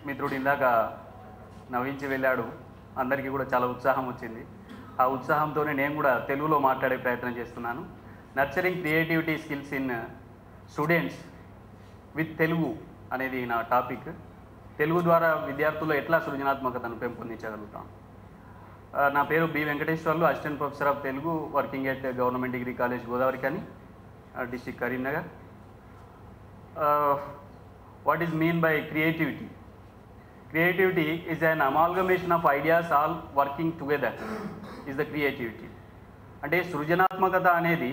మిత్రుడు ఇందాక నవ్వించి వెళ్ళాడు. అందరికీ కూడా చాలా ఉత్సాహం వచ్చింది. ఆ ఉత్సాహంతోనే నేను కూడా తెలుగులో మాట్లాడే ప్రయత్నం చేస్తున్నాను. Nurturing creativity skills in students with Telugu అనేది నా టాపిక్. తెలుగు ద్వారా విద్యార్థుల్లో ఎట్లా సృజనాత్మకతను పెంపొందించగలుగుతాం. నా పేరు B Venkateswarlu, assistant professor of Telugu, working at government degree college Godavarikhani, district Karimnagar. What is mean by creativity? Creativity is an amalgamation of ideas all working together is the creativity. అంటే సృజనాత్మకత అనేది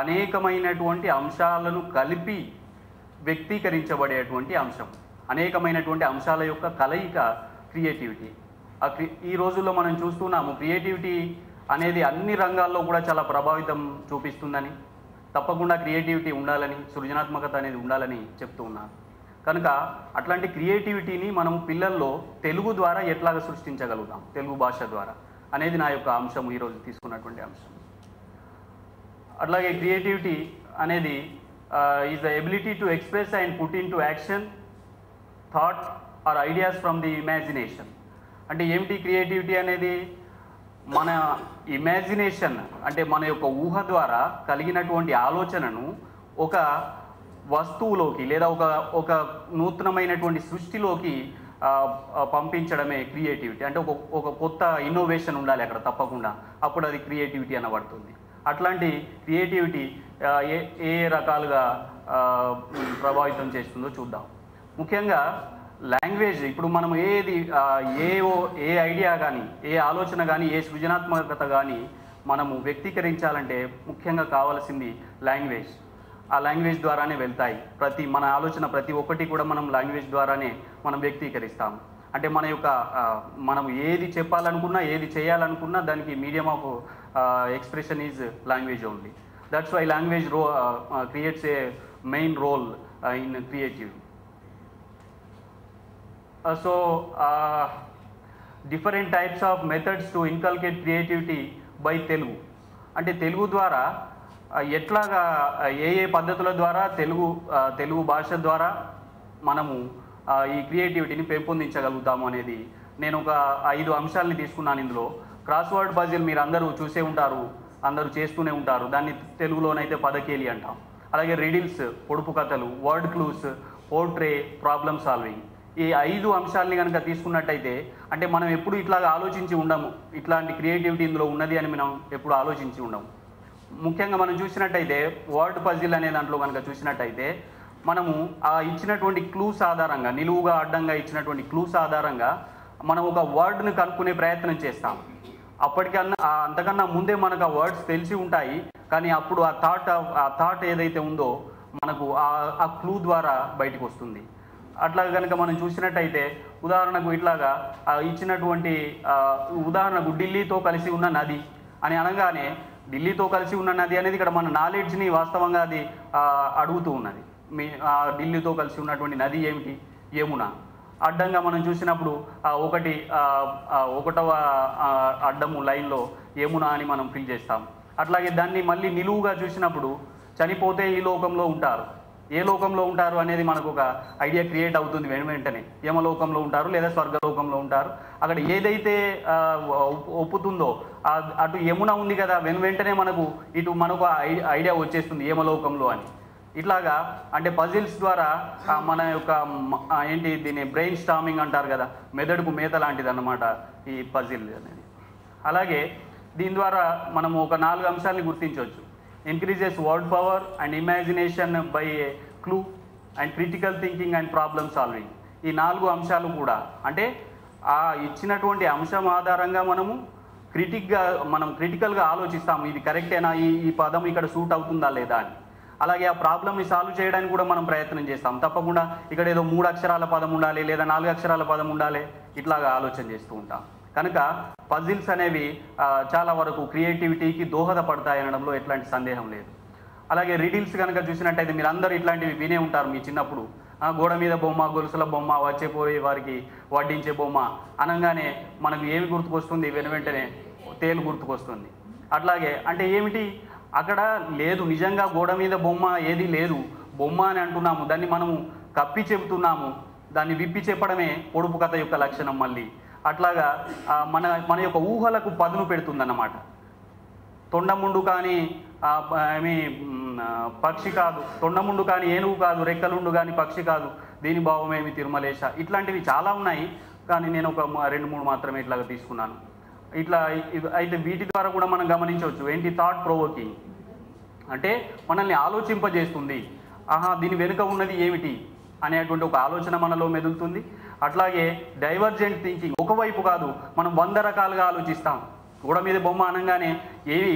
అనేకమైనటువంటి అంశాలను కలిపి వ్యక్తీకరించబడేటువంటి అంశం. అనేకమైనటువంటి అంశాల యొక్క కలయిక క్రియేటివిటీ. ఈ రోజుల్లో మనం చూస్తున్నాము క్రియేటివిటీ అనేది అన్ని రంగాల్లో కూడా చాలా ప్రభావితం చూపిస్తుందని, తప్పకుండా క్రియేటివిటీ ఉండాలని, సృజనాత్మకత అనేది ఉండాలని చెప్తూ ఉన్నాను. కనుక అట్లాంటి క్రియేటివిటీని మనం పిల్లల్లో తెలుగు ద్వారా ఎట్లాగా సృష్టించగలుగుతాం, తెలుగు భాష ద్వారా అనేది నా యొక్క అంశం, ఈరోజు తీసుకున్నటువంటి అంశం. అట్లాగే క్రియేటివిటీ అనేది is the ability to express and put in to action thought or ideas from the imagination. అంటే ఏమిటి క్రియేటివిటీ అనేది? మన ఇమాజినేషన్ అంటే మన యొక్క ఊహ ద్వారా కలిగినటువంటి ఆలోచనను ఒక వస్తువులోకి లేదా ఒక నూతనమైనటువంటి సృష్టిలోకి పంపించడమే క్రియేటివిటీ. అంటే ఒక కొత్త ఇన్నోవేషన్ ఉండాలి అక్కడ తప్పకుండా, అప్పుడు అది క్రియేటివిటీ అనబడుతుంది. అట్లాంటి క్రియేటివిటీ ఏ రకాలుగా ప్రభావితం చేస్తుందో చూద్దాం. ముఖ్యంగా లాంగ్వేజ్, ఇప్పుడు మనం ఏ ఐడియా కానీ, ఏ ఆలోచన కానీ, ఏ సృజనాత్మకత కానీ మనము వ్యక్తీకరించాలంటే ముఖ్యంగా కావాల్సింది లాంగ్వేజ్. ఆ లాంగ్వేజ్ ద్వారానే వెళ్తాయి. మన ఆలోచన ప్రతి ఒక్కటి కూడా మనం లాంగ్వేజ్ ద్వారానే మనం వ్యక్తీకరిస్తాము. అంటే మనం ఏది చెప్పాలనుకున్నా, ఏది చేయాలనుకున్నా దానికి medium of expression is language only. That's why language creates a main role in creative. Different types of methods to inculcate creativity by Telugu. అంటే తెలుగు ద్వారా ఎట్లాగా ఏ పద్ధతుల ద్వారా తెలుగు భాష ద్వారా మనము ఈ క్రియేటివిటీని పెంపొందించగలుగుతాము అనేది నేను ఒక 5 అంశాలని తీసుకున్నాను. ఇందులో క్రాస్వర్డ్ పజిల్ మీరు అందరూ చూసే ఉంటారు, అందరూ చేస్తూనే ఉంటారు. దాన్ని తెలుగులోనైతే పదకేలి అంటాం. అలాగే రిడిల్స్, పొడుపు కథలు, word clues, portray, problem solving. ఈ 5 అంశాలని కనుక తీసుకున్నట్టయితే అంటే మనం ఎప్పుడు ఇట్లాగా ఆలోచించి ఉండము, ఇట్లాంటి క్రియేటివిటీ ఇందులో ఉన్నది అని మనం ఎప్పుడు ఆలోచించి ఉండము. ముఖ్యంగా మనం చూసినట్టయితే వర్డ్ పజిల్ అనే దాంట్లో కనుక చూసినట్టయితే మనము ఆ ఇచ్చినటువంటి క్లూస్ ఆధారంగా, నిలువుగా అడ్డంగా ఇచ్చినటువంటి క్లూస్ ఆధారంగా మనం ఒక వర్డ్ని కనుక్కునే ప్రయత్నం చేస్తాం. అంతకన్నా ముందే మనకు ఆ వర్డ్స్ తెలిసి ఉంటాయి, కానీ అప్పుడు ఆ థాట్ ఏదైతే ఉందో మనకు ఆ క్లూ ద్వారా బయటకు వస్తుంది. అట్లా కనుక మనం చూసినట్టయితే ఉదాహరణకు ఇట్లాగా ఇచ్చినటువంటి ఉదాహరణకు ఢిల్లీతో కలిసి ఉన్న నది అని అనగానే, ఢిల్లీతో కలిసి ఉన్న నది అనేది ఇక్కడ మన నాలెడ్జ్ని వాస్తవంగా అది అడుగుతూ ఉన్నది. ఢిల్లీతో కలిసి ఉన్నటువంటి నది ఏమిటి? యమున. అడ్డంగా మనం చూసినప్పుడు ఒకటవ అడ్డము లైన్లో యమున అని మనం ఫిల్ చేస్తాం. అట్లాగే దాన్ని మళ్ళీ నిలువుగా చూసినప్పుడు చనిపోతే ఈ లోకంలో ఉంటారు, ఏ లోకంలో ఉంటారు అనేది మనకు ఒక ఐడియా క్రియేట్ అవుతుంది వెంటనే. యమలోకంలో ఉంటారు లేదా స్వర్గలోకంలో ఉంటారు. అక్కడ ఏదైతే ఒప్పుతుందో అటు యమున ఉంది కదా, వెంటనే మనకు ఐడియా వచ్చేస్తుంది యమలోకంలో అని. ఇట్లాగా అంటే పజిల్స్ ద్వారా మన యొక్క దీన్ని బ్రెయిన్ స్టామింగ్ అంటారు కదా, మెదడుకు మేత లాంటిది అన్నమాట ఈ పజిల్ అనేది. అలాగే దీని ద్వారా మనము ఒక 4 అంశాలని గుర్తించవచ్చు. increases word power and imagination by a clue and critical thinking and problem solving. ఈ 4 అంశాలు కూడా అంటే ఆ ఇచ్చినటువంటి అంశం ఆధారంగా మనం క్రిటికల్గా ఆలోచిస్తాము, ఇది కరెక్టేనా, ఈ పదం ఇక్కడ సూట్ అవుతుందా లేదా అని. అలాగే ఆ ప్రాబ్లమ్ని సాల్వ్ చేయడానికి కూడా మనం ప్రయత్నం చేస్తాం. తప్పకుండా ఇక్కడ ఏదో 3 అక్షరాల పదం ఉండాలి లేదా 4 అక్షరాల పదం ఉండాలి, ఇట్లాగా ఆలోచన చేస్తూ ఉంటాం. కనుక పజిల్స్ అనేవి చాలా వరకు క్రియేటివిటీకి దోహదపడతాయి అనడంలో ఎట్లాంటి సందేహం లేదు. అలాగే రిడిల్స్ కనుక చూసినట్టయితే మీరు అందరూ ఇట్లాంటివి వినే ఉంటారు మీ చిన్నప్పుడు. గోడ మీద బొమ్మ, గొలుసుల బొమ్మ, వచ్చేపోయే వారికి వడ్డించే బొమ్మ అనగానే మనకు ఏమి గుర్తుకొస్తుంది? వెంటనే తేలు గుర్తుకొస్తుంది. అట్లాగే అంటే ఏమిటి అక్కడ లేదు, నిజంగా గోడ మీద బొమ్మ ఏది లేదు, బొమ్మ అని అంటున్నాము, దాన్ని మనము కప్పి చెబుతున్నాము, దాన్ని విప్పి చెప్పడమే పొడుపు కథ యొక్క లక్షణం. మళ్ళీ అట్లాగా మన మన యొక్క ఊహలకు పదును పెడుతుందన్నమాట. తొండముండు కానీ ఏమి పక్షి కాదు, తొండముండు కానీ ఏనుగు కాదు, రెక్కలుండు కానీ పక్షి కాదు, దీని భావమేమి తిరుమలేశ. ఇట్లాంటివి చాలా ఉన్నాయి, కానీ నేను ఒక 2-3 మాత్రమే ఇట్లాగా తీసుకున్నాను. ఇట్లా అయితే వీటి ద్వారా కూడా మనం గమనించవచ్చు ఏంటి, థాట్ ప్రొవోకింగ్ అంటే మనల్ని ఆలోచింపజేస్తుంది. దీని వెనుక ఉన్నది ఏమిటి అనేటువంటి ఒక ఆలోచన మనలో మెదులుతుంది. అట్లాగే డైవర్జెంట్ థింకింగ్, ఒకవైపు కాదు, మనం 100 రకాలుగా ఆలోచిస్తాం. గోడ మీద బొమ్మ అనగానే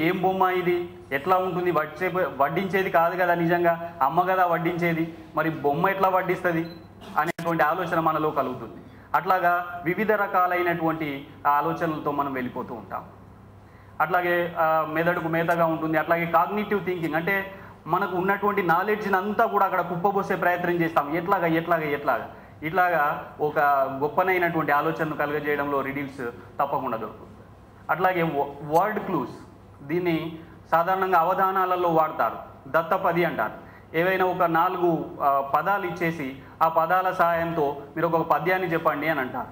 ఏం బొమ్మ ఇది, ఎట్లా ఉంటుంది, వడ్డించేది కాదు కదా, నిజంగా అమ్మ కదా వడ్డించేది, మరి బొమ్మ ఎట్లా వడ్డిస్తుంది అనేటువంటి ఆలోచన మనలో కలుగుతుంది. అట్లాగా వివిధ రకాలైనటువంటి ఆలోచనలతో మనం వెళ్ళిపోతూ ఉంటాం. అట్లాగే మెదడుకు మేతగా ఉంటుంది. అట్లాగే కాగ్నిటివ్ థింకింగ్ అంటే మనకు ఉన్నటువంటి నాలెడ్జ్ని అంతా కూడా అక్కడ కుప్పబోసే ప్రయత్నం చేస్తాం. ఇట్లాగా ఒక గొప్పనైనటువంటి ఆలోచనను కలుగజేయడంలో రిడిల్స్ తప్పకుండా దొరుకుతుంది. అట్లాగే వర్డ్ క్లూస్, దీన్ని సాధారణంగా అవధానాలలో వాడతారు, దత్తపది అంటారు. ఏవైనా ఒక 4 పదాలు ఇచ్చేసి ఆ పదాల సహాయంతో మీరు ఒక పద్యాన్ని చెప్పండి అని అంటారు.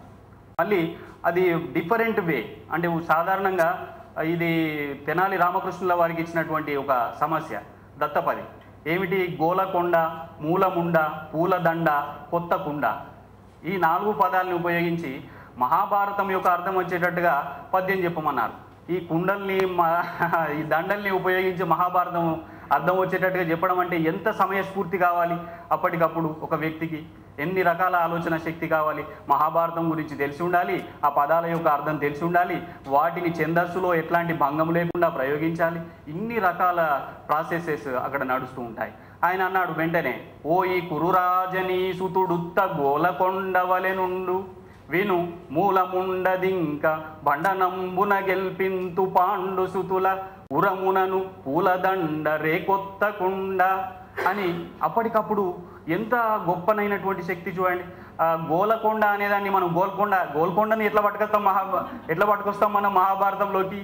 మళ్ళీ అది డిఫరెంట్ వే, అంటే సాధారణంగా ఇది తెనాలి రామకృష్ణుల వారికి ఇచ్చినటువంటి ఒక సమస్య దత్తపది. ఏమిటి, గోలకొండ, మూలముండ, పూలదండ, కొత్త కుండ, ఈ 4 పదాలని ఉపయోగించి మహాభారతం యొక్క అర్థం వచ్చేటట్టుగా పద్యం చెప్పమన్నారు. ఈ కుండల్ని ఈ దండల్ని ఉపయోగించి మహాభారతం అర్థం వచ్చేటట్టుగా చెప్పడం అంటే ఎంత సమయస్ఫూర్తి కావాలి, అప్పటికప్పుడు ఒక వ్యక్తికి ఎన్ని రకాల ఆలోచన శక్తి కావాలి. మహాభారతం గురించి తెలిసి ఉండాలి, ఆ పదాల యొక్క అర్థం తెలిసి ఉండాలి, వాటిని ఛందస్సులో ఎట్లాంటి భంగం లేకుండా ప్రయోగించాలి. ఇన్ని రకాల ప్రాసెసెస్ అక్కడ నడుస్తూ ఉంటాయి. ఆయన అన్నాడు వెంటనే, ఓ ఈ కురురాజనీ సుతుడుత్త గోలకొండవలెనుండు విను మూలముండదింక బండనంబున గెల్పింతు పాండు సుతుల ఉరమునను పూలదండ రేకొత్త కుండ అని అప్పటికప్పుడు ఎంత గొప్పనైనటువంటి శక్తి చూడండి. గోలకొండ అనేదాన్ని మనం గోల్కొండని ఎట్లా పట్టుకొస్తాం మనం మహాభారతంలోకి.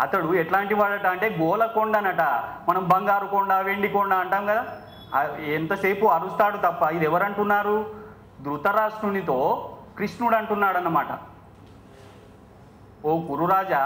అతడు ఎట్లాంటి వాడట అంటే గోలకొండనట, మనం బంగారు కొండ, వెండి కొండ అంటాం కదా, ఎంతసేపు అరుస్తాడు తప్ప. ఇది ఎవరంటున్నారు, ధృతరాష్ట్రునితో కృష్ణుడు అంటున్నాడు అన్నమాట. ఓ కురురాజా,